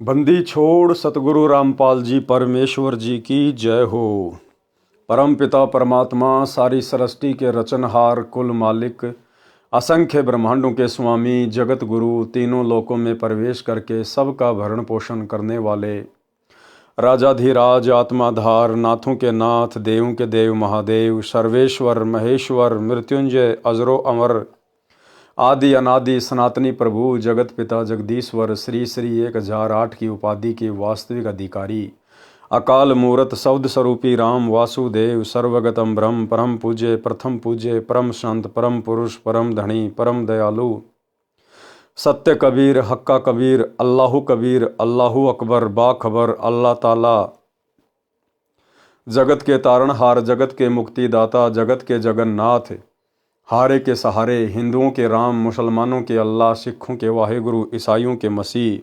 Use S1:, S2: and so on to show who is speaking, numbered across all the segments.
S1: बंदी छोड़ सतगुरु रामपाल जी परमेश्वर जी की जय हो। परम पिता परमात्मा सारी सृष्टि के रचनहार कुल मालिक असंख्य ब्रह्मांडों के स्वामी जगत गुरु तीनों लोकों में प्रवेश करके सबका भरण पोषण करने वाले राजाधिराज आत्माधार नाथों के नाथ देवों के देव महादेव सर्वेश्वर महेश्वर मृत्युंजय अजरो अमर आदि अनादि सनातनी प्रभु जगत पिता जगदीश्वर श्री श्री 1008 की उपाधि के वास्तविक अधिकारी अकाल मूरत शब्द स्वरूपी राम वासुदेव सर्वगतम ब्रह्म परम पूज्य प्रथम पूज्य परम शांत परम पुरुष परम धनी परम दयालु सत्य कबीर हक्का कबीर अल्लाहु अकबर बाखबर अल्लाह ताला जगत के तारणहार जगत के मुक्तिदाता जगत के जगन्नाथ हारे के सहारे हिंदुओं के राम मुसलमानों के अल्लाह सिखों के वाहेगुरु ईसाइयों के मसीह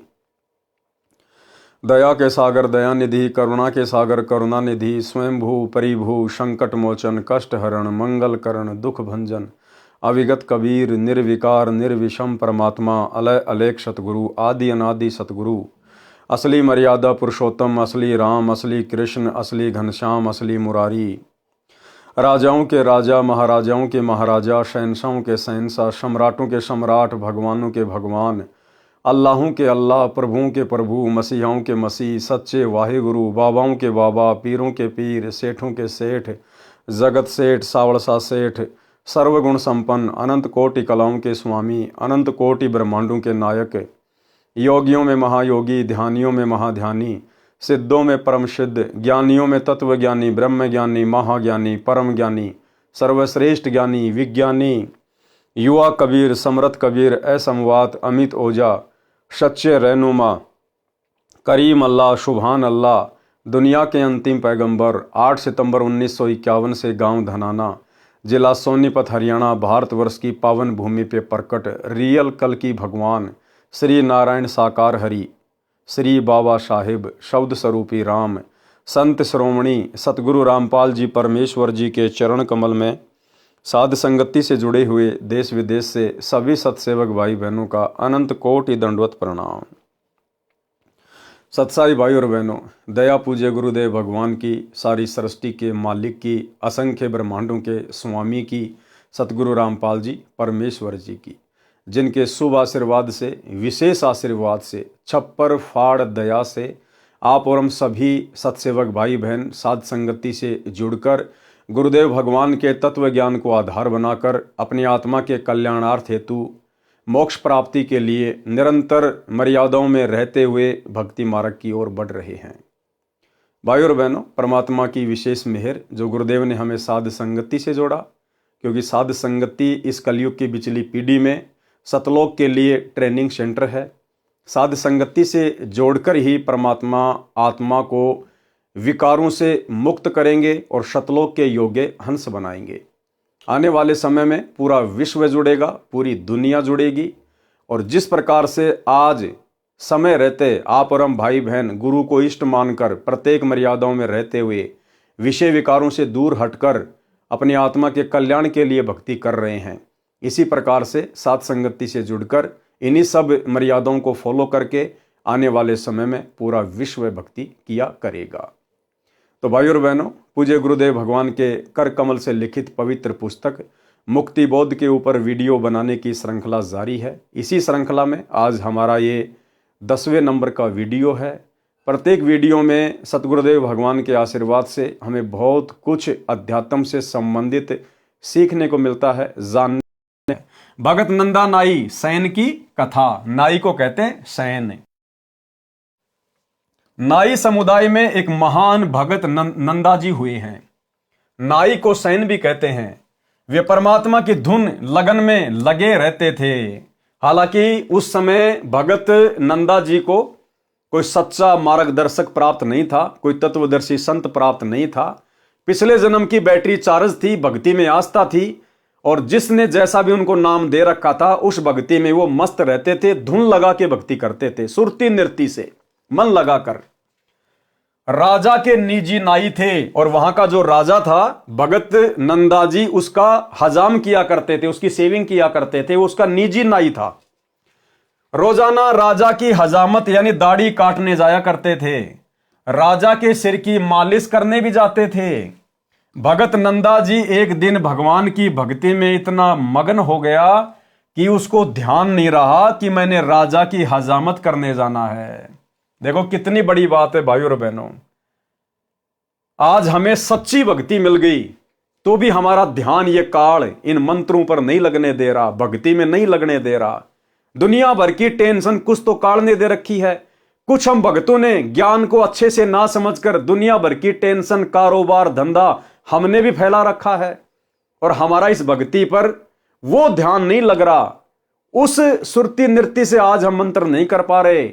S1: दया के सागर दयानिधि करुणा के सागर करुणानिधि स्वयंभू परिभू संकट मोचन कष्ट हरण मंगल करण दुख भंजन अविगत कबीर निर्विकार निर्विषम परमात्मा अलय अलेख सतगुरु आदि अनादि सतगुरु असली मर्यादा पुरुषोत्तम असली राम असली कृष्ण असली घनश्याम असली मुरारी राजाओं के राजा महाराजाओं के महाराजा शहंशाहों के शहंशाह सम्राटों के सम्राट भगवानों के भगवान अल्लाहों के अल्लाह प्रभुओं के प्रभु मसीहाओं के मसीह सच्चे वाहेगुरु बाबाओं के बाबा पीरों के पीर सेठों के सेठ जगत सेठ सावड़सा सेठ सर्वगुण संपन्न अनंत कोटि कलाओं के स्वामी अनंत कोटि ब्रह्मांडों के नायक योगियों में महायोगी ध्यानियों में महाध्यानी सिद्धों में परम सिद्ध ज्ञानियों में तत्व ज्ञानी ब्रह्म ज्ञानी महाज्ञानी परम ज्ञानी सर्वश्रेष्ठ ज्ञानी विज्ञानी युवा कबीर समरथ कबीर असमवात अमित ओझा सच्चे रहनुमा करीम अल्लाह सुभान अल्लाह दुनिया के अंतिम पैगंबर 8 सितंबर 1951 से गांव धनाना जिला सोनीपत हरियाणा भारतवर्ष की पावन भूमि पे प्रकट रियल कल की भगवान श्री नारायण साकार हरि श्री बाबा साहिब शब्द स्वरूपी राम संत श्रोमणी सतगुरु रामपाल जी परमेश्वर जी के चरण कमल में साध संगति से जुड़े हुए देश विदेश से सभी सतसेवक भाई बहनों का अनंत कोटि दंडवत प्रणाम। सत्साई भाई और बहनों, दया पूज्य गुरुदेव भगवान की सारी सृष्टि के मालिक की असंख्य ब्रह्मांडों के स्वामी की सतगुरु रामपाल जी परमेश्वर जी की जिनके शुभ आशीर्वाद से विशेष आशीर्वाद से छप्पर फाड़ दया से आप और हम सभी सत्सेवक भाई बहन साध संगति से जुड़कर गुरुदेव भगवान के तत्व ज्ञान को आधार बनाकर अपनी आत्मा के कल्याणार्थ हेतु मोक्ष प्राप्ति के लिए निरंतर मर्यादाओं में रहते हुए भक्ति मार्ग की ओर बढ़ रहे हैं। भाई और बहनों, परमात्मा की विशेष मेहर जो गुरुदेव ने हमें साध संगति से जोड़ा, क्योंकि साध संगति इस कलयुग की बिचली पीढ़ी में सतलोक के लिए ट्रेनिंग सेंटर है। साध संगति से जोड़कर ही परमात्मा आत्मा को विकारों से मुक्त करेंगे और सतलोक के योग्य हंस बनाएंगे। आने वाले समय में पूरा विश्व जुड़ेगा, पूरी दुनिया जुड़ेगी। और जिस प्रकार से आज समय रहते आप और हम भाई बहन गुरु को इष्ट मानकर प्रत्येक मर्यादाओं में रहते हुए विषय विकारों से दूर हटकर अपनी आत्मा के कल्याण के लिए भक्ति कर रहे हैं, इसी प्रकार से साध संगति से जुड़कर इन्हीं सब मर्यादाओं को फॉलो करके आने वाले समय में पूरा विश्व भक्ति किया करेगा। तो भाई और बहनों, पूज्य गुरुदेव भगवान के कर कमल से लिखित पवित्र पुस्तक मुक्ति बोध के ऊपर वीडियो बनाने की श्रृंखला जारी है। इसी श्रृंखला में आज हमारा ये 10वें नंबर का वीडियो है। प्रत्येक वीडियो में सतगुरुदेव भगवान के आशीर्वाद से हमें बहुत कुछ अध्यात्म से संबंधित सीखने को मिलता है, जानने। भगत नंदा नाई सैन की कथा। नाई को कहते हैं सैन। नाई समुदाय में एक महान भगत नंदा जी हुए हैं। नाई को सैन भी कहते हैं। वे परमात्मा की धुन लगन में लगे रहते थे। हालांकि उस समय भगत नंदा जी को कोई सच्चा मार्गदर्शक प्राप्त नहीं था, कोई तत्वदर्शी संत प्राप्त नहीं था। पिछले जन्म की बैटरी चार्ज थी, भक्ति में आस्था थी, और जिसने जैसा भी उनको नाम दे रखा था उस भक्ति में वो मस्त रहते थे, धुन लगा के भक्ति करते थे, सुरती नृत्य से मन लगाकर। राजा के निजी नाई थे और वहां का जो राजा था भगत नंदा जी उसका हजाम किया करते थे, उसकी सेविंग किया करते थे, वो उसका निजी नाई था। रोजाना राजा की हजामत यानी दाढ़ी काटने जाया करते थे, राजा के सिर की मालिश करने भी जाते थे। भगत नंदा जी एक दिन भगवान की भक्ति में इतना मगन हो गया कि उसको ध्यान नहीं रहा कि मैंने राजा की हजामत करने जाना है। देखो कितनी बड़ी बात है भाइयों और बहनों। आज हमें सच्ची भक्ति मिल गई तो भी हमारा ध्यान ये काल इन मंत्रों पर नहीं लगने दे रहा, भक्ति में नहीं लगने दे रहा। दुनिया भर की टेंशन कुछ तो काल ने दे रखी है। कुछ हम भक्तों ने ज्ञान को अच्छे से ना समझकर दुनिया भर की टेंशन, कारोबार, धंधा हमने भी फैला रखा है और हमारा इस भक्ति पर वो ध्यान नहीं लग रहा। उस सुरती नृत्य से आज हम मंत्र नहीं कर पा रहे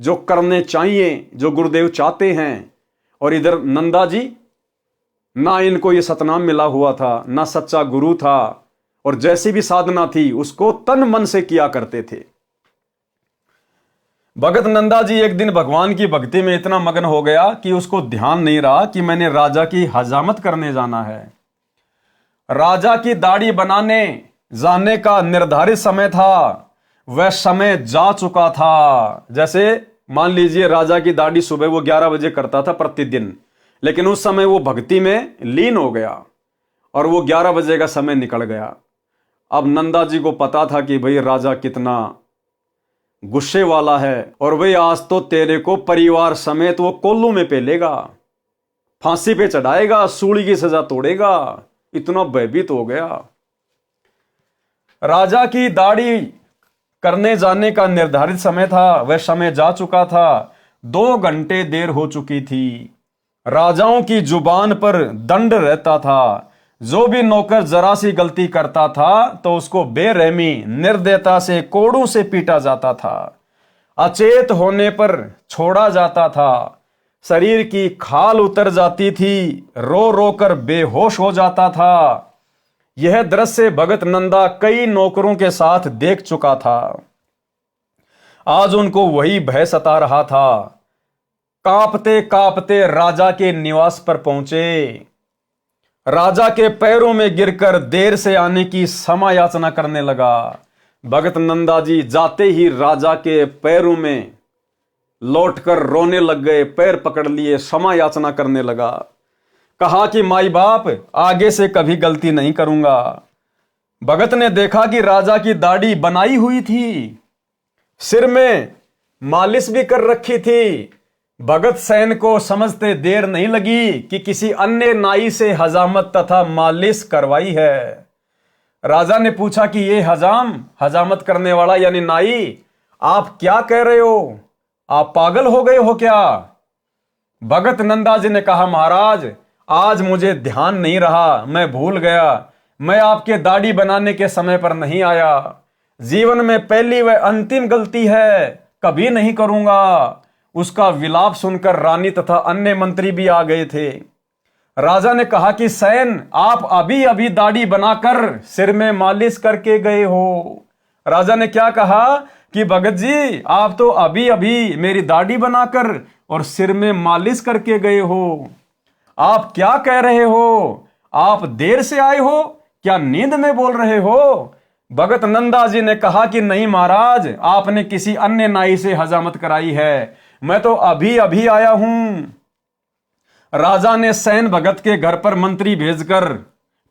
S1: जो करने चाहिए, जो गुरुदेव चाहते हैं। और इधर नंदा जी, ना इनको ये सतनाम मिला हुआ था, ना सच्चा गुरु था, और जैसी भी साधना थी उसको तन मन से किया करते थे। भगत नंदा जी एक दिन भगवान की भक्ति में इतना मगन हो गया कि उसको ध्यान नहीं रहा कि मैंने राजा की हजामत करने जाना है। राजा की दाढ़ी बनाने जाने का निर्धारित समय था, वह समय जा चुका था। जैसे मान लीजिए राजा की दाढ़ी सुबह वो 11 बजे करता था प्रतिदिन, लेकिन उस समय वो भक्ति में लीन हो गया और वो 11 बजे का समय निकल गया। अब नंदा जी को पता था कि भाई राजा कितना गुस्से वाला है और भाई आज तो तेरे को परिवार समेत वो कोल्लू में पेलेगा, फांसी पे चढ़ाएगा, सूली की सजा तोड़ेगा। इतना भयभीत हो गया। राजा की दाढ़ी करने जाने का निर्धारित समय था, वह समय जा चुका था। 2 घंटे देर हो चुकी थी। राजाओं की जुबान पर दंड रहता था। जो भी नौकर जरा सी गलती करता था तो उसको बेरहमी निर्दयता से कोड़ों से पीटा जाता था, अचेत होने पर छोड़ा जाता था, शरीर की खाल उतर जाती थी, रो रो कर बेहोश हो जाता था। यह दृश्य भगत नंदा कई नौकरों के साथ देख चुका था। आज उनको वही भय सता रहा था। कांपते कांपते राजा के निवास पर पहुंचे। राजा के पैरों में गिरकर देर से आने की क्षमा याचना करने लगा। भगत नंदा जी जाते ही राजा के पैरों में लौटकर रोने लग गए, पैर पकड़ लिए, क्षमा याचना करने लगा। कहा कि माई बाप आगे से कभी गलती नहीं करूंगा। भगत ने देखा कि राजा की दाढ़ी बनाई हुई थी, सिर में मालिश भी कर रखी थी। भगत सैन को समझते देर नहीं लगी कि किसी अन्य नाई से हजामत तथा मालिश करवाई है। राजा ने पूछा कि ये हजामत करने वाला यानी नाई, आप क्या कह रहे हो? आप पागल हो गए हो क्या? भगत नंदा जी ने कहा, महाराज आज मुझे ध्यान नहीं रहा, मैं भूल गया, मैं आपके दाढ़ी बनाने के समय पर नहीं आया। जीवन में पहली व अंतिम गलती है, कभी नहीं करूंगा। उसका विलाप सुनकर रानी तथा अन्य मंत्री भी आ गए थे। राजा ने कहा कि सैन आप अभी अभी दाढ़ी बनाकर सिर में मालिश करके गए हो। राजा ने क्या कहा कि भगत जी आप तो अभी अभी मेरी दाढ़ी बनाकर और सिर में मालिश करके गए हो। आप क्या कह रहे हो? आप देर से आए हो? क्या नींद में बोल रहे हो? भगत नंदा जी ने कहा कि नहीं महाराज, आपने किसी अन्य नाई से हजामत कराई है, मैं तो अभी अभी आया हूं। राजा ने सैन भगत के घर पर मंत्री भेजकर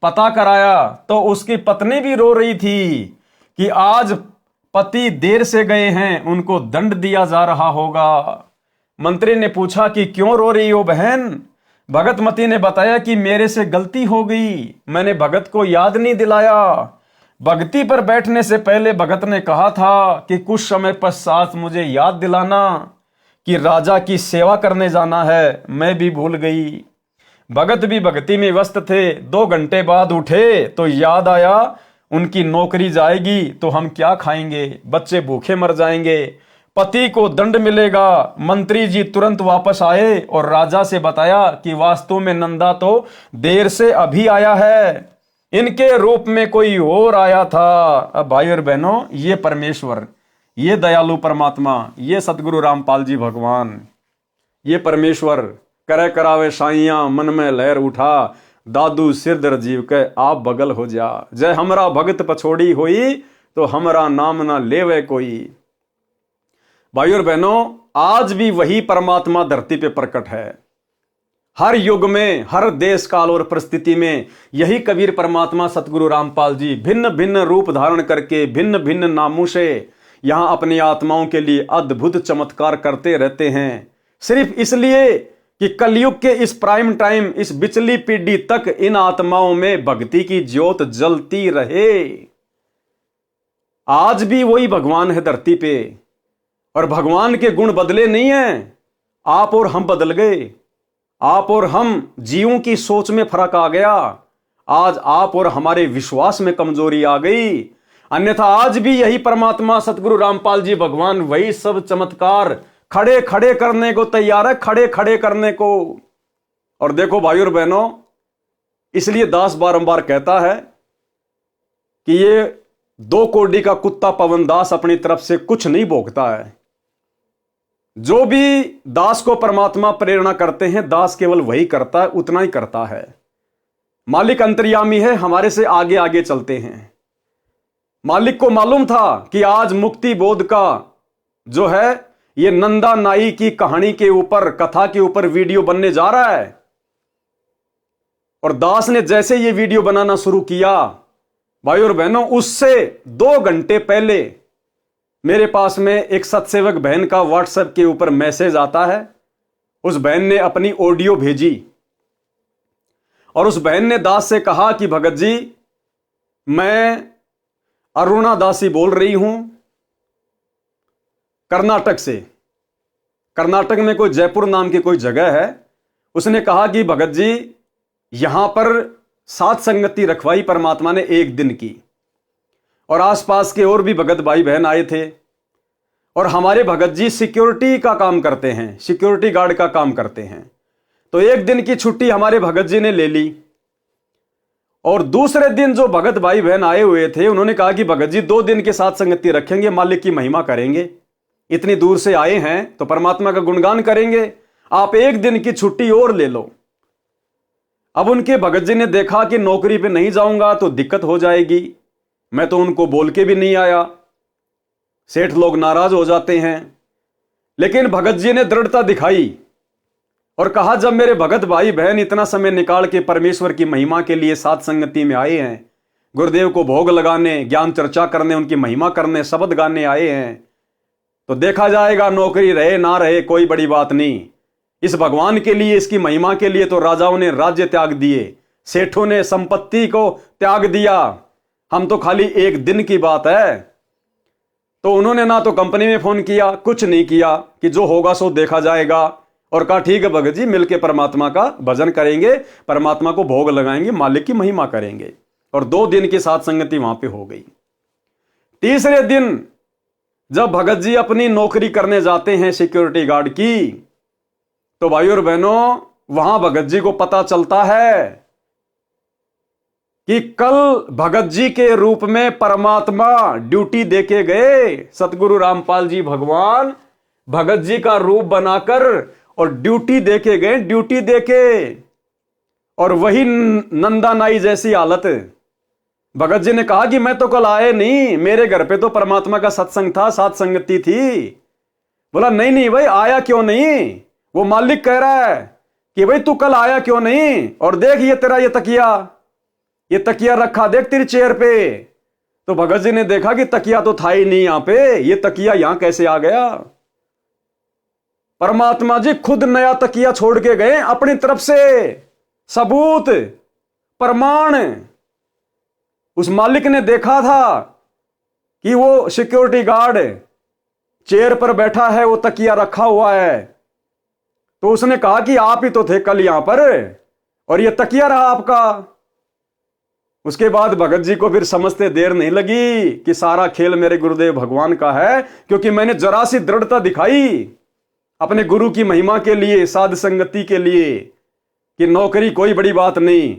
S1: पता कराया तो उसकी पत्नी भी रो रही थी कि आज पति देर से गए हैं, उनको दंड दिया जा रहा होगा। मंत्री ने पूछा कि क्यों रो रही हो बहन? भगतमती ने बताया कि मेरे से गलती हो गई, मैंने भगत को याद नहीं दिलाया। भक्ति पर बैठने से पहले भगत ने कहा था कि कुछ समय पश्चात मुझे याद दिलाना कि राजा की सेवा करने जाना है, मैं भी भूल गई। भगत भी भक्ति में व्यस्त थे। 2 घंटे बाद उठे तो याद आया उनकी नौकरी जाएगी तो हम क्या खाएंगे, बच्चे भूखे मर जाएंगे, पति को दंड मिलेगा। मंत्री जी तुरंत वापस आए और राजा से बताया कि वास्तव में नंदा तो देर से अभी आया है, इनके रूप में कोई और आया था। अब भाई और बहनों, ये परमेश्वर, ये दयालु परमात्मा, ये सतगुरु रामपाल जी भगवान, ये परमेश्वर करे करावे साइया मन में लहर उठा, दादू सिर दर जीव के आप बगल हो जा। जय हमरा भगत पछोड़ी होई तो हमरा नाम ना लेवे कोई। भाई और बहनों, आज भी वही परमात्मा धरती पे प्रकट है। हर युग में, हर देश काल और परिस्थिति में यही कबीर परमात्मा सतगुरु रामपाल जी भिन्न भिन्न रूप धारण करके भिन्न भिन्न नामों से यहां अपनी आत्माओं के लिए अद्भुत चमत्कार करते रहते हैं, सिर्फ इसलिए कि कलयुग के इस प्राइम टाइम, इस बिचली पीढ़ी तक इन आत्माओं में भक्ति की ज्योत जलती रहे। आज भी वही भगवान है धरती पे, और भगवान के गुण बदले नहीं हैं। आप और हम बदल गए, आप और हम जीवों की सोच में फर्क आ गया। आज आप और हमारे विश्वास में कमजोरी आ गई, अन्यथा आज भी यही परमात्मा सतगुरु रामपाल जी भगवान वही सब चमत्कार खड़े खड़े करने को तैयार है, खड़े खड़े करने को। और देखो भाई और बहनों, इसलिए दास बारंबार कहता है कि ये 2 कोड़ी का कुत्ता पवन दास अपनी तरफ से कुछ नहीं भोगता है। जो भी दास को परमात्मा प्रेरणा करते हैं, दास केवल वही करता है, उतना ही करता है। मालिक अंतर्यामी है, हमारे से आगे आगे चलते हैं। मालिक को मालूम था कि आज मुक्ति बोध का जो है ये नंदा नाई की कहानी के ऊपर, कथा के ऊपर वीडियो बनने जा रहा है। और दास ने जैसे ये वीडियो बनाना शुरू किया, भाई और बहनों, उससे 2 घंटे पहले मेरे पास में एक सत्सेवक बहन का व्हाट्सएप के ऊपर मैसेज आता है। उस बहन ने अपनी ऑडियो भेजी और उस बहन ने दास से कहा कि भगत जी, मैं अरुणा दासी बोल रही हूं कर्नाटक से। कर्नाटक में कोई जयपुर नाम की कोई जगह है। उसने कहा कि भगत जी, यहां पर सात संगति रखवाई परमात्मा ने 1 दिन की, और आसपास के और भी भगत भाई बहन आए थे। और हमारे भगत जी सिक्योरिटी का काम करते हैं, सिक्योरिटी गार्ड का काम करते हैं। तो 1 दिन की छुट्टी हमारे भगत जी ने ले ली। और दूसरे दिन जो भगत भाई बहन आए हुए थे, उन्होंने कहा कि भगत जी 2 दिन के साथ संगति रखेंगे, मालिक की महिमा करेंगे। इतनी दूर से आए हैं तो परमात्मा का गुणगान करेंगे, आप 1 दिन की छुट्टी और ले लो। अब उनके भगत जी ने देखा कि नौकरी पे नहीं जाऊंगा तो दिक्कत हो जाएगी। मैं तो उनको बोल के भी नहीं आया, सेठ लोग नाराज हो जाते हैं। लेकिन भगत जी ने दृढ़ता दिखाई और कहा, जब मेरे भगत भाई बहन इतना समय निकाल के परमेश्वर की महिमा के लिए साथ संगति में आए हैं, गुरुदेव को भोग लगाने, ज्ञान चर्चा करने, उनकी महिमा करने, शब्द गाने आए हैं, तो देखा जाएगा, नौकरी रहे ना रहे कोई बड़ी बात नहीं। इस भगवान के लिए, इसकी महिमा के लिए तो राजाओं ने राज्य त्याग दिए, सेठों ने संपत्ति को त्याग दिया। हम तो खाली 1 दिन की बात है। तो उन्होंने ना तो कंपनी में फोन किया, कुछ नहीं किया, कि जो होगा सो देखा जाएगा। और कहा ठीक है भगत जी, मिलके परमात्मा का भजन करेंगे, परमात्मा को भोग लगाएंगे, मालिक की महिमा करेंगे। और 2 दिन की साथ संगति वहां पे हो गई। तीसरे दिन जब भगत जी अपनी नौकरी करने जाते हैं सिक्योरिटी गार्ड की, तो भाई और बहनों, वहां भगत जी को पता चलता है कि कल भगत जी के रूप में परमात्मा ड्यूटी देके गए। सतगुरु रामपाल जी भगवान भगत जी का रूप बनाकर और ड्यूटी देके गए, ड्यूटी देके। और वही नंदा नाई जैसी हालत। भगत जी ने कहा कि मैं तो कल आए नहीं, मेरे घर पे तो परमात्मा का सत्संग था, साथ संगति थी। बोला नहीं नहीं भाई, आया क्यों नहीं? वो मालिक कह रहा है कि भाई तू कल आया क्यों नहीं? और देख ये तेरा ये तकिया रखा देख तेरी चेयर पे। तो भगत जी ने देखा कि तकिया तो था ही नहीं यहां पे, ये तकिया यहां कैसे आ गया? परमात्मा जी खुद नया तकिया छोड़ के गए अपनी तरफ से, सबूत, प्रमाण। उस मालिक ने देखा था कि वो सिक्योरिटी गार्ड चेयर पर बैठा है, वो तकिया रखा हुआ है। तो उसने कहा कि आप ही तो थे कल यहां पर, और ये तकिया रहा आपका। उसके बाद भगत जी को फिर समझते देर नहीं लगी कि सारा खेल मेरे गुरुदेव भगवान का है, क्योंकि मैंने जरा सी दृढ़ता दिखाई अपने गुरु की महिमा के लिए, साध संगति के लिए, कि नौकरी कोई बड़ी बात नहीं।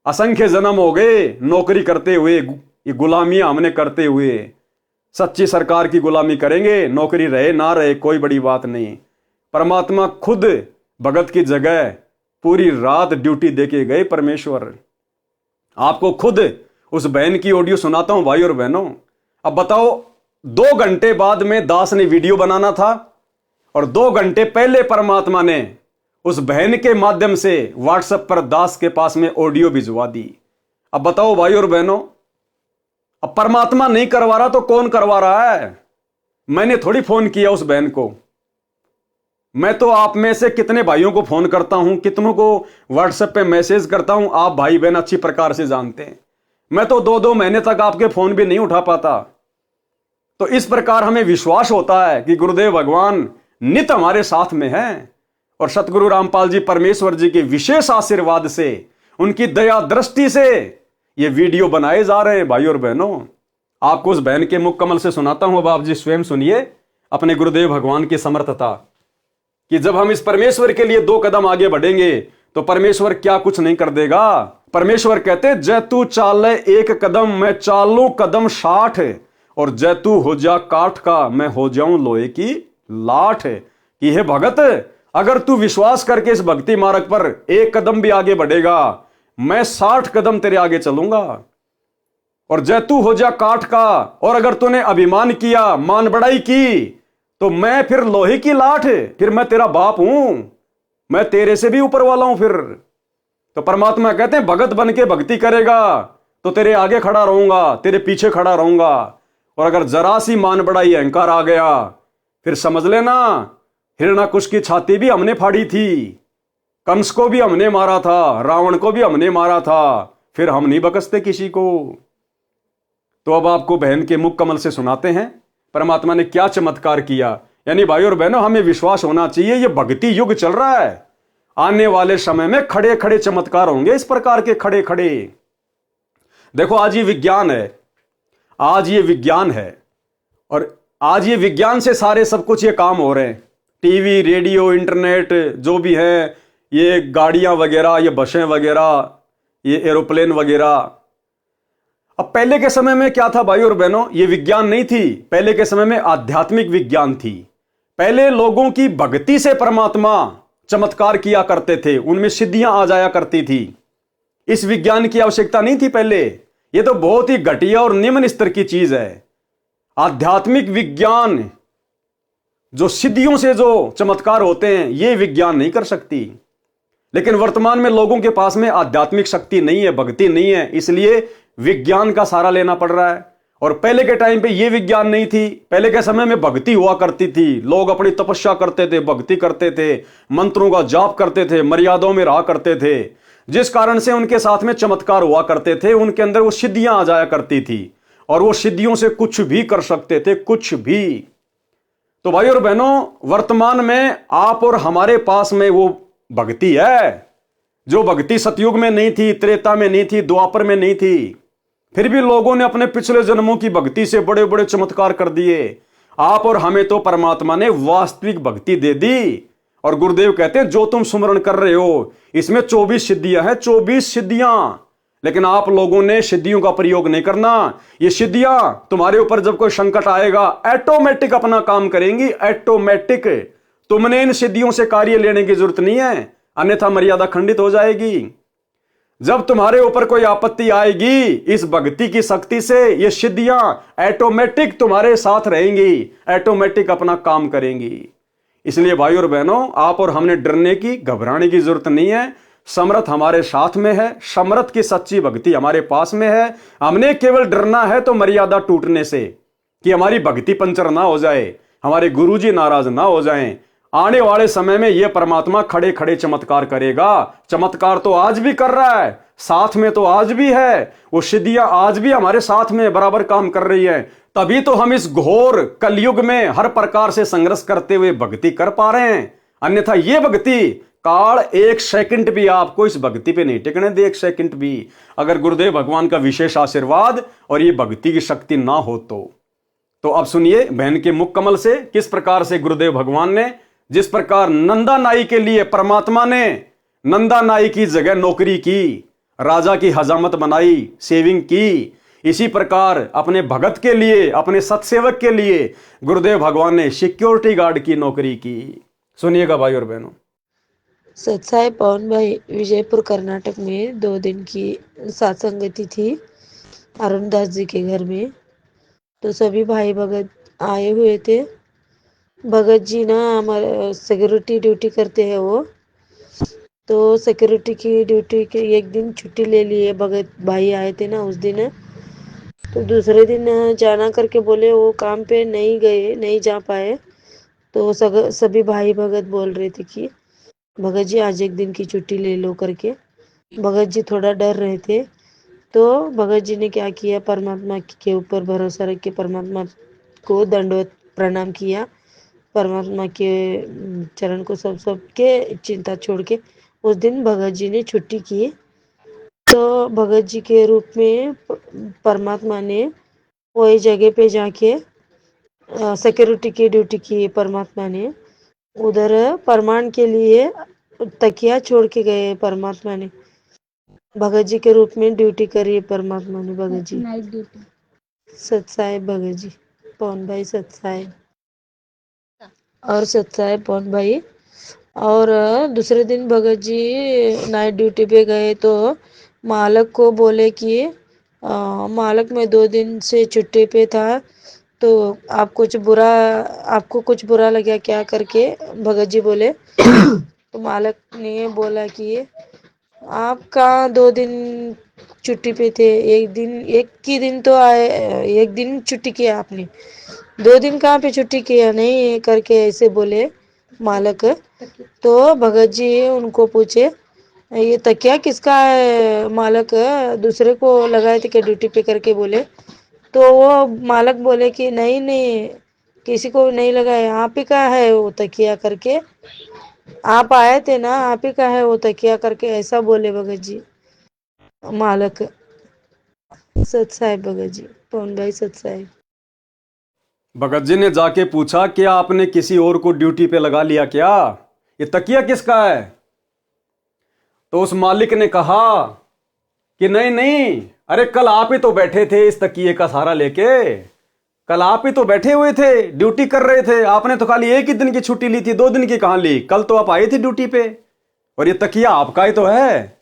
S1: असंख्य जन्म हो गए नौकरी करते हुए, ये गुलामियां हमने करते हुए। सच्ची सरकार की गुलामी करेंगे, नौकरी रहे ना रहे कोई बड़ी बात नहीं। परमात्मा खुद भगत की जगह पूरी रात ड्यूटी देके गए परमेश्वर। आपको खुद उस बहन की ऑडियो सुनाता हूं भाई और बहनों। अब बताओ, 2 घंटे बाद में दास ने वीडियो बनाना था और 2 घंटे पहले परमात्मा ने उस बहन के माध्यम से व्हाट्सएप पर दास के पास में ऑडियो भिजवा दी। अब बताओ भाई और बहनों, अब परमात्मा नहीं करवा रहा तो कौन करवा रहा है? मैंने थोड़ी फोन किया उस बहन को। मैं तो आप में से कितने भाइयों को फोन करता हूं, कितनों को व्हाट्सएप पे मैसेज करता हूं, आप भाई बहन अच्छी प्रकार से जानते हैं। मैं तो 2-2 महीने तक आपके फोन भी नहीं उठा पाता। तो इस प्रकार हमें विश्वास होता है कि गुरुदेव भगवान नित हमारे साथ में हैं और सतगुरु रामपाल जी परमेश्वर जी के विशेष आशीर्वाद से, उनकी दया दृष्टि से ये वीडियो बनाए जा रहे हैं। भाई और बहनों, आपको उस बहन के मुख कमल से सुनाता हूं। अब आप जी स्वयं सुनिए अपने गुरुदेव भगवान की समर्थता कि जब हम इस परमेश्वर के लिए 2 कदम आगे बढ़ेंगे तो परमेश्वर क्या कुछ नहीं कर देगा। परमेश्वर कहते जै तू चाले 1 कदम मैं चालू कदम 60, और जै तू हो जा काठ का मैं हो जाऊं लोहे की लाठ। कि हे भगत, अगर तू विश्वास करके इस भक्ति मार्ग पर 1 कदम भी आगे बढ़ेगा, मैं 60 कदम तेरे आगे चलूंगा। और जै तू हो जा काठ का, और अगर तूने अभिमान किया, मान बढ़ाई की, तो मैं फिर लोहे की लाठ, फिर मैं तेरा बाप हूं, मैं तेरे से भी ऊपर वाला हूं फिर। तो परमात्मा कहते हैं भगत बन के भक्ति करेगा तो तेरे आगे खड़ा रहूंगा, तेरे पीछे खड़ा रहूंगा। और अगर जरा सी मान बढ़ाई, अहंकार आ गया, फिर समझ लेना हिरण्याकुश की छाती भी हमने फाड़ी थी, कंस को भी हमने मारा था, रावण को भी हमने मारा था, फिर हम नहीं बकसते किसी को। तो अब आपको बहन के मुख कमल से सुनाते हैं परमात्मा ने क्या चमत्कार किया। यानी भाई और बहनों, हमें विश्वास होना चाहिए, ये भक्ति युग चल रहा है। आने वाले समय में खड़े खड़े चमत्कार होंगे, इस प्रकार के खड़े खड़े। देखो आज ये विज्ञान है, आज ये विज्ञान है, और आज ये विज्ञान से सारे सब कुछ ये काम हो रहे हैं। टीवी, रेडियो, इंटरनेट जो भी है, ये गाड़ियां वगैरह, ये बसें वगैरह, ये एरोप्लेन वगैरह। अब पहले के समय में क्या था भाई और बहनों, ये विज्ञान नहीं थी। पहले के समय में आध्यात्मिक विज्ञान थी। पहले लोगों की भक्ति से परमात्मा चमत्कार किया करते थे, उनमें सिद्धियां आ जाया करती थी। इस विज्ञान की आवश्यकता नहीं थी पहले। ये तो बहुत ही घटिया और निम्न स्तर की चीज है। आध्यात्मिक विज्ञान जो सिद्धियों से जो चमत्कार होते हैं, ये विज्ञान नहीं कर सकती। लेकिन वर्तमान में लोगों के पास में आध्यात्मिक शक्ति नहीं है, भक्ति नहीं है, इसलिए विज्ञान का सहारा लेना पड़ रहा है। और पहले के टाइम पे ये विज्ञान नहीं थी। पहले के समय में भक्ति हुआ करती थी, लोग अपनी तपस्या करते थे, भक्ति करते थे, मंत्रों का जाप करते थे, मर्यादाओं में रहा करते थे, जिस कारण से उनके साथ में चमत्कार हुआ करते थे। उनके अंदर वो सिद्धियां आ जाया करती थी और वो सिद्धियों से कुछ भी कर सकते थे, कुछ भी। तो भाई और बहनों, वर्तमान में आप और हमारे पास में वो भक्ति है जो भक्ति सतयुग में नहीं थी, त्रेता में नहीं थी, द्वापर में नहीं थी। फिर भी लोगों ने अपने पिछले जन्मों की भक्ति से बड़े बड़े चमत्कार कर दिए। आप और हमें तो परमात्मा ने वास्तविक भक्ति दे दी। और गुरुदेव कहते हैं जो तुम सुमरण कर रहे हो इसमें 24 सिद्धियां हैं, 24 सिद्धियां। लेकिन आप लोगों ने सिद्धियों का प्रयोग नहीं करना। ये सिद्धियां तुम्हारे ऊपर जब कोई संकट आएगा ऑटोमेटिक अपना काम करेंगी, ऑटोमेटिक। तुमने इन सिद्धियों से कार्य लेने की जरूरत नहीं है, अन्यथा मर्यादा खंडित हो जाएगी। जब तुम्हारे ऊपर कोई आपत्ति आएगी, इस भक्ति की शक्ति से ये सिद्धियां ऑटोमेटिक तुम्हारे साथ रहेंगी, ऑटोमेटिक अपना काम करेंगी। इसलिए भाई और बहनों, आप और हमने डरने की, घबराने की जरूरत नहीं है। समर्थ हमारे साथ में है, समर्थ की सच्ची भक्ति हमारे पास में है। हमने केवल डरना है तो मर्यादा टूटने से, कि हमारी भक्ति पंचर ना हो जाए, हमारे गुरुजी नाराज ना हो जाएं। आने वाले समय में यह परमात्मा खड़े खड़े चमत्कार करेगा। चमत्कार तो आज भी कर रहा है, साथ में तो आज भी है, वो सिद्धियां आज भी हमारे साथ में बराबर काम कर रही है। तभी तो हम इस घोर कलयुग में हर प्रकार से संघर्ष करते हुए भक्ति कर पा रहे हैं। अन्यथा ये भक्ति काल 1 सेकंड भी आपको इस भक्ति पे नहीं टिकने दे, 1 सेकंड भी, अगर गुरुदेव भगवान का विशेष आशीर्वाद और ये भक्ति की शक्ति ना हो तो अब सुनिए बहन के मुख कमल से किस प्रकार से गुरुदेव भगवान ने, जिस प्रकार नंदा नाई के लिए परमात्मा ने नंदा नाई की जगह नौकरी की, राजा की हजामत बनाई, सेविंग की, इसी प्रकार अपने भगत के लिए, अपने सतसेवक के लिए गुरुदेव भगवान ने सिक्योरिटी गार्ड की नौकरी की। सुनिएगा भाई और बहनों।
S2: सत्साई पवन भाई विजयपुर कर्नाटक में 2 दिन की सत्संगति थी अरुणदास जी के घर में। तो सभी भाई भगत आए हुए थे। भगत जी ना हमारे सिक्योरिटी ड्यूटी करते हैं वो। तो सिक्योरिटी की ड्यूटी के एक दिन छुट्टी ले लिए, भगत भाई आए थे ना उस दिन। तो दूसरे दिन जाना करके बोले, वो काम पे नहीं गए, नहीं जा पाए। तो सभी भाई भगत बोल रहे थे कि भगत जी आज एक दिन की छुट्टी ले लो करके। भगत जी थोड़ा डर रहे थे। तो भगत जी ने क्या किया, परमात्मा के ऊपर भरोसा रख के परमात्मा को दंडवत प्रणाम किया। परमात्मा के चरण को सब सब के चिंता छोड़ के उस दिन भगत जी ने छुट्टी की। तो भगत जी के रूप में परमात्मा ने वही जगह पे जाके सिक्योरिटी की ड्यूटी की। परमात्मा ने उधर प्रमाण के लिए तकिया छोड़ के गए। परमात्मा ने भगत जी के रूप में ड्यूटी करी। परमात्मा ने भगत जी नाइट ड्यूटी। सत साहेब भगत जी, पवन भाई सत साहेब और सत साहेब पवन भाई। और दूसरे दिन भगत जी नाइट ड्यूटी पे गए तो मालक को बोले कि मालक मैं 2 दिन से छुट्टी पे था, तो आपको कुछ बुरा लगा क्या करके भगत जी बोले। तो मालक ने बोला कि आप कहाँ 2 दिन छुट्टी पे थे, एक ही दिन तो आए, एक दिन छुट्टी किया आपने, 2 दिन कहाँ पे छुट्टी किया नहीं करके ऐसे बोले मालक। तो भगत जी उनको पूछे ये तकिया किसका है मालक, दूसरे को लगाए थे क्या ड्यूटी पे करके बोले। तो वो मालक बोले कि नहीं नहीं, किसी को नहीं लगाया, आप ही का है वो तकिया करके, आप आए थे ना, आप ही का है वो तकिया करके ऐसा बोले भगत जी मालक। सत साहेब भगत जी, पवन भाई सत साहेब।
S1: भगत जी ने जाके पूछा क्या आपने किसी और को ड्यूटी पे लगा लिया क्या, ये तकिया किसका है? तो उस मालिक ने कहा कि नहीं नहीं, अरे कल आप ही तो बैठे थे इस तकिए का सहारा लेके, कल आप ही तो बैठे हुए थे, ड्यूटी कर रहे थे, आपने तो खाली एक ही दिन की छुट्टी ली थी, 2 दिन की कहां ली, कल तो आप आए थे ड्यूटी पे, और ये तकिया आपका ही तो है।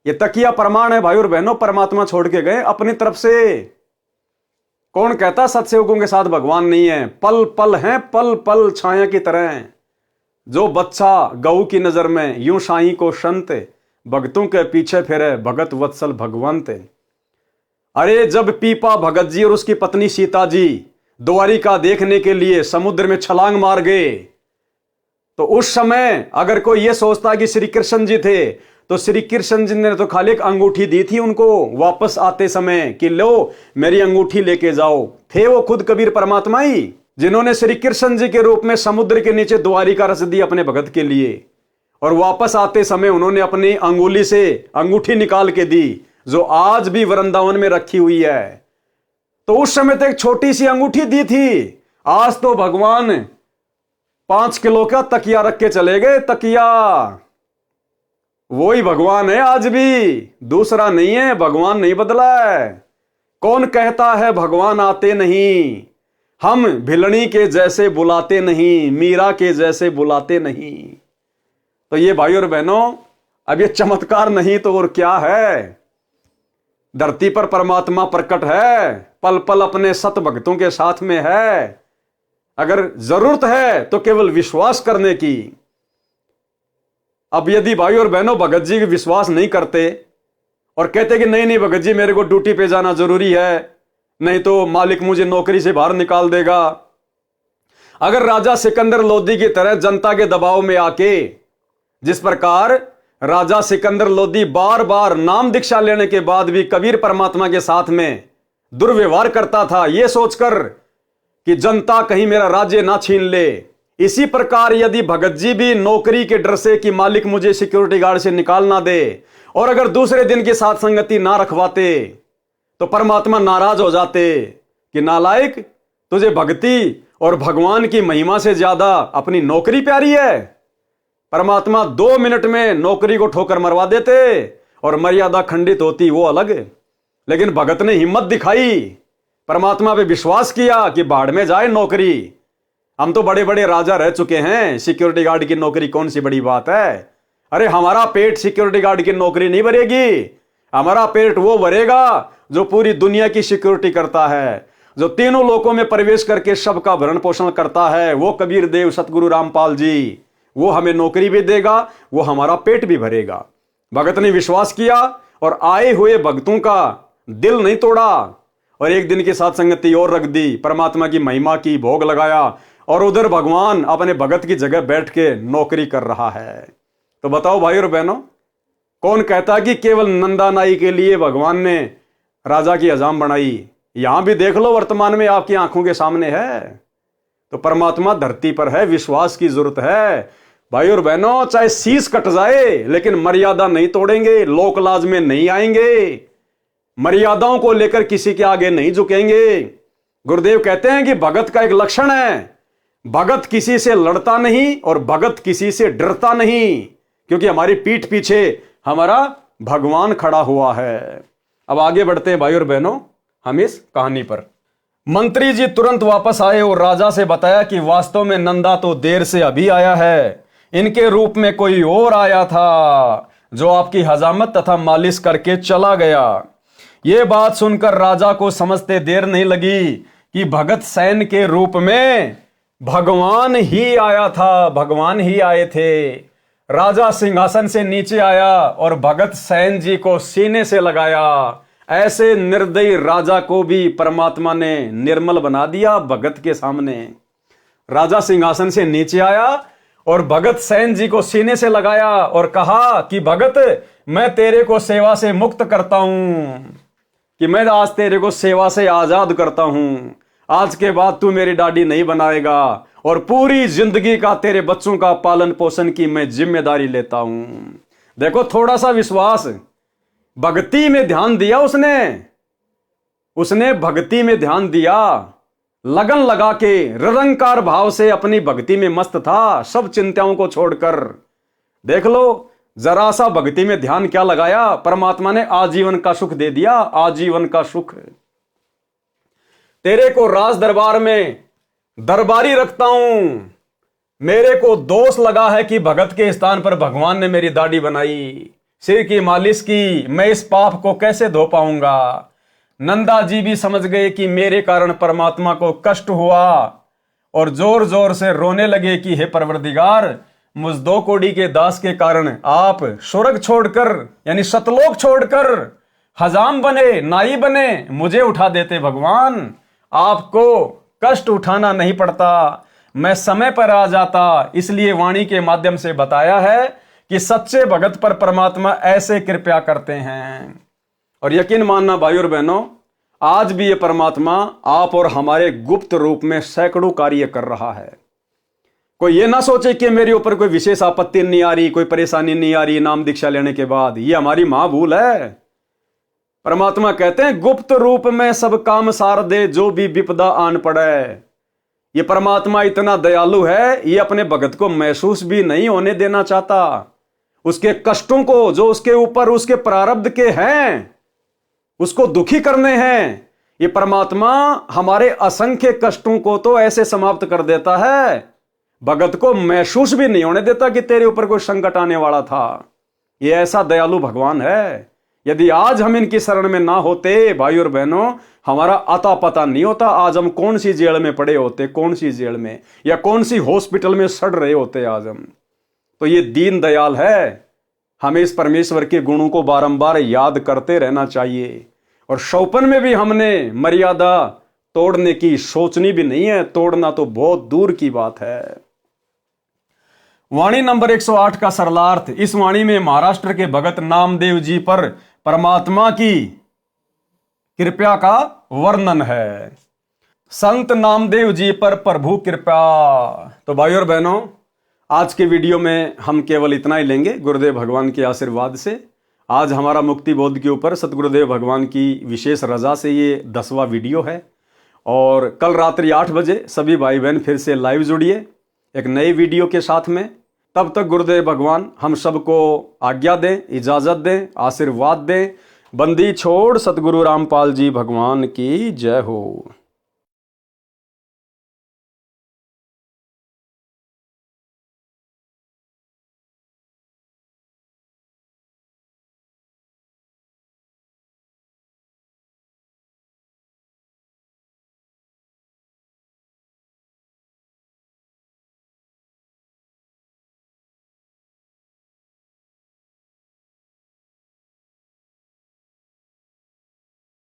S1: ये तकिया प्रमाण है भाई और बहनों, परमात्मा छोड़ के गए अपनी तरफ से। कौन कहता सत्सेवकों के साथ भगवान नहीं है? पल पल हैं, पल पल छाया की तरह। जो बच्चा गऊ की नजर में यूं साई को संत, भगतों के पीछे फिरे भगत वत्सल भगवंत। अरे जब पीपा भगत जी और उसकी पत्नी सीता जी द्वारिका देखने के लिए समुद्र में छलांग मार गए, तो उस समय अगर कोई यह सोचता कि श्री कृष्ण जी थे, तो श्री कृष्ण जी ने तो खाली एक अंगूठी दी थी उनको वापस आते समय कि लो मेरी अंगूठी लेके जाओ। थे वो खुद कबीर परमात्मा ही जिन्होंने श्री कृष्ण जी के रूप में समुद्र के नीचे द्वारिका रच दी अपने भगत के लिए, और वापस आते समय उन्होंने अपनी अंगुली से अंगूठी निकाल के दी जो आज भी वृंदावन में रखी हुई है। तो उस समय तो एक छोटी सी अंगूठी दी थी, आज तो भगवान 5 किलो का तकिया रख के चले गए। तकिया वही भगवान है आज भी, दूसरा नहीं है, भगवान नहीं बदला है। कौन कहता है भगवान आते नहीं, हम भिलनी के जैसे बुलाते नहीं, मीरा के जैसे बुलाते नहीं। तो ये भाई और बहनों, अब ये चमत्कार नहीं तो और क्या है? धरती पर परमात्मा प्रकट है, पल पल अपने सत भक्तों के साथ में है। अगर जरूरत है तो केवल विश्वास करने की। अब यदि भाई और बहनों भगत जी विश्वास नहीं करते और कहते कि नहीं नहीं भगत जी मेरे को ड्यूटी पे जाना जरूरी है, नहीं तो मालिक मुझे नौकरी से बाहर निकाल देगा। अगर राजा सिकंदर लोदी की तरह जनता के दबाव में आके, जिस प्रकार राजा सिकंदर लोदी बार बार नाम दीक्षा लेने के बाद भी कबीर परमात्मा के साथ में दुर्व्यवहार करता था, यह सोचकर कि जनता कहीं मेरा राज्य ना छीन ले, इसी प्रकार यदि भगत जी भी नौकरी के डर से कि मालिक मुझे सिक्योरिटी गार्ड से निकाल ना दे, और अगर दूसरे दिन की साथ संगति ना रखवाते, तो परमात्मा नाराज हो जाते कि नालायक, तुझे भक्ति और भगवान की महिमा से ज्यादा अपनी नौकरी प्यारी है। परमात्मा 2 मिनट में नौकरी को ठोकर मरवा देते और मर्यादा खंडित होती, वो अलग। लेकिन भगत ने हिम्मत दिखाई, परमात्मा पे विश्वास किया कि बाढ़ में जाए नौकरी। हम तो बड़े बड़े राजा रह चुके हैं, सिक्योरिटी गार्ड की नौकरी कौन सी बड़ी बात है? अरे हमारा पेट सिक्योरिटी गार्ड की नौकरी नहीं भरेगी, हमारा पेट वो भरेगा जो पूरी दुनिया की सिक्योरिटी करता है, जो तीनों लोकों में प्रवेश करके सबका भरण पोषण करता है, वो कबीर देव सतगुरु रामपाल जी, वो हमें नौकरी भी देगा, वो हमारा पेट भी भरेगा। भगत ने विश्वास किया और आए हुए भक्तों का दिल नहीं तोड़ा और एक दिन की साथ संगति और रख दी, परमात्मा की महिमा की, भोग लगाया और उधर भगवान अपने भगत की जगह बैठ के नौकरी कर रहा है। तो बताओ भाई और बहनों, कौन कहता कि केवल नंदा नाई के लिए भगवान ने राजा की हजाम बनाई? यहां भी देख लो, वर्तमान में आपकी आंखों के सामने है। तो परमात्मा धरती पर है, विश्वास की जरूरत है भाई और बहनों। चाहे शीश कट जाए लेकिन मर्यादा नहीं तोड़ेंगे, लोक लाज में नहीं आएंगे, मर्यादाओं को लेकर किसी के आगे नहीं झुकेंगे। गुरुदेव कहते हैं कि भगत का एक लक्षण है, भगत किसी से लड़ता नहीं और भगत किसी से डरता नहीं, क्योंकि हमारी पीठ पीछे हमारा भगवान खड़ा हुआ है। अब आगे बढ़ते हैं भाई और बहनों हम इस कहानी पर। मंत्री जी तुरंत वापस आए और राजा से बताया कि वास्तव में नंदा तो देर से अभी आया है, इनके रूप में कोई और आया था जो आपकी हजामत तथा मालिश करके चला गया। यह बात सुनकर राजा को समझते देर नहीं लगी कि भगत सैन के रूप में भगवान ही आया था, भगवान ही आए थे। राजा सिंहासन से नीचे आया और भगत सैन जी को सीने से लगाया। ऐसे निर्दयी राजा को भी परमात्मा ने निर्मल बना दिया भगत के सामने। राजा सिंहासन से नीचे आया और भगत सैन जी को सीने से लगाया और कहा कि भगत, मैं तेरे को सेवा से मुक्त करता हूं, कि मैं आज तेरे को सेवा से आजाद करता हूं। आज के बाद तू मेरी दाढ़ी नहीं बनाएगा और पूरी जिंदगी का तेरे बच्चों का पालन पोषण की मैं जिम्मेदारी लेता हूं। देखो, थोड़ा सा विश्वास, भक्ति में ध्यान दिया उसने भक्ति में ध्यान दिया, लगन लगा के निरंकार भाव से अपनी भक्ति में मस्त था, सब चिंताओं को छोड़कर। देख लो, जरा सा भक्ति में ध्यान क्या लगाया, परमात्मा ने आजीवन का सुख दे दिया, आजीवन का सुख। तेरे को राज दरबार में दरबारी रखता हूं। मेरे को दोष लगा है कि भगत के स्थान पर भगवान ने मेरी दाढ़ी बनाई, सिर की मालिश की, मैं इस पाप को कैसे धो पाऊंगा। नंदा जी भी समझ गए कि मेरे कारण परमात्मा को कष्ट हुआ और जोर जोर से रोने लगे कि हे परवरदिगार, मुझ 2 कौड़ी के दास के कारण आप स्वर्ग छोड़कर यानी सतलोक छोड़कर हजाम बने, नाई बने, मुझे उठा देते भगवान। आपको कष्ट उठाना नहीं पड़ता, मैं समय पर आ जाता। इसलिए वाणी के माध्यम से बताया है कि सच्चे भगत पर परमात्मा ऐसे कृपया करते हैं। और यकीन मानना भाई और बहनों, आज भी ये परमात्मा आप और हमारे गुप्त रूप में सैकड़ों कार्य कर रहा है। कोई ये ना सोचे कि मेरे ऊपर कोई विशेष आपत्ति नहीं आ रही, कोई परेशानी नहीं आ रही नाम दीक्षा लेने के बाद, ये हमारी महाभूल है। परमात्मा कहते हैं गुप्त रूप में सब काम सार दे, जो भी विपदा आन पड़े। ये परमात्मा इतना दयालु है, ये अपने भगत को महसूस भी नहीं होने देना चाहता। उसके कष्टों को जो उसके ऊपर उसके प्रारब्ध के हैं, उसको दुखी करने हैं, ये परमात्मा हमारे असंख्य कष्टों को तो ऐसे समाप्त कर देता है, भगत को महसूस भी नहीं होने देता कि तेरे ऊपर कोई संकट आने वाला था। ये ऐसा दयालु भगवान है। यदि आज हम इनकी शरण में ना होते भाई और बहनों, हमारा अता पता नहीं होता आज हम कौन सी जेल में पड़े होते, कौन सी जेल में या कौन सी हॉस्पिटल में सड़ रहे होते आज हम। तो ये दीन दयाल है, हमें इस परमेश्वर के गुणों को बारंबार याद करते रहना चाहिए। और शौपन में भी हमने मर्यादा तोड़ने की सोचनी भी नहीं है, तोड़ना तो बहुत दूर की बात है। वाणी नंबर 108 का सरलार्थ। इस वाणी में महाराष्ट्र के भगत नामदेव जी पर परमात्मा की कृपा का वर्णन है। संत नामदेव जी पर प्रभु कृपा। तो भाई और बहनों, आज के वीडियो में हम केवल इतना ही लेंगे गुरुदेव भगवान के आशीर्वाद से। आज हमारा मुक्ति बोध के ऊपर सतगुरुदेव भगवान की विशेष रजा से ये 10वां वीडियो है। और कल रात्रि 8 बजे सभी भाई बहन फिर से लाइव जुड़िए एक नए वीडियो के साथ में। तब तक गुरुदेव भगवान हम सबको आज्ञा दें, इजाज़त दें, आशीर्वाद दें। बंदी छोड़ सतगुरु रामपाल जी भगवान की जय हो।